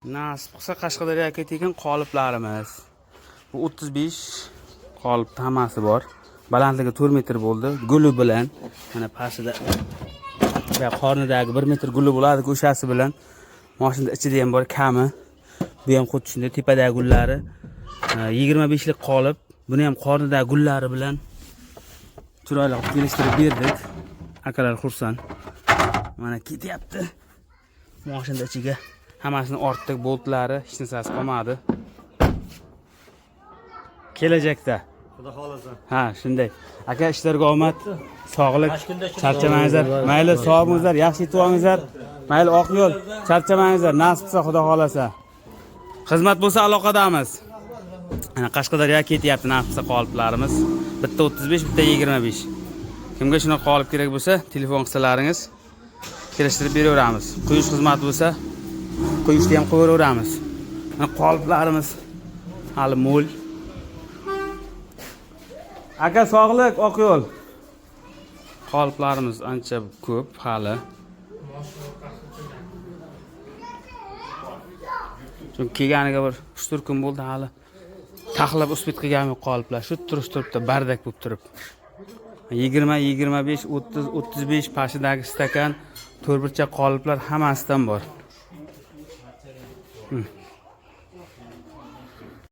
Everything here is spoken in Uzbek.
Nasib qilsa Qashqadaryoga ketgan qoliplarimiz. Bu 35 qolip hammasi bor. Balandligi 4 metr bo'ldi. Guli bilan mana pastida va qornidagi 1 metr guli bo'ladi, o'shasi bilan. Mashina ichida ham bor kami. Bu ham xuddi shunday tepadagi gullari 25 lik qolip. Buni ham qornidagi gullari bilan chiroyli qilib kelishtirib berdik. Akalar xursand. Mana ketyapti. Mashina ichiga hammasini ortdagi boltlari hech narsasi qolmadi. Kelajakda Xudo xolasa. ha, shunday. Aka, ishlarga omad, sog'lik, charchamangizlar. Mayli, sog' bo'lingizlar, yaxshi yetib olingizlar. Mayli, oq yo'l, charchamangizlar. Nasib qilsa, Xudo xolasa. Xizmat bo'lsa aloqadamiz. Ana Qashqadaryoga ketyapti nasib qilsa qoliplarimiz. Bitta 35, bitta 25. Kimga shuna qolib kerak bo'lsa, telefon qilsalaringiz kelishtirib beraveramiz. Quyish xizmati bo'lsa, quyishni ham qo'yaveramiz. Mana qoliplarimiz hali mo'l. Aka, sog'lik, oq yo'l. Qoliplarimiz ancha ko'p hali. Chunki kelganiga bir 3-4 kun bo'ldi hali. Taxlab uspit qilgan yo'q qoliplar. Shu turibdi, bardak bo'lib turib. 20, 25, 30, 35 pashidagi stakan, to'rtburchak qoliplar hammasidan bor.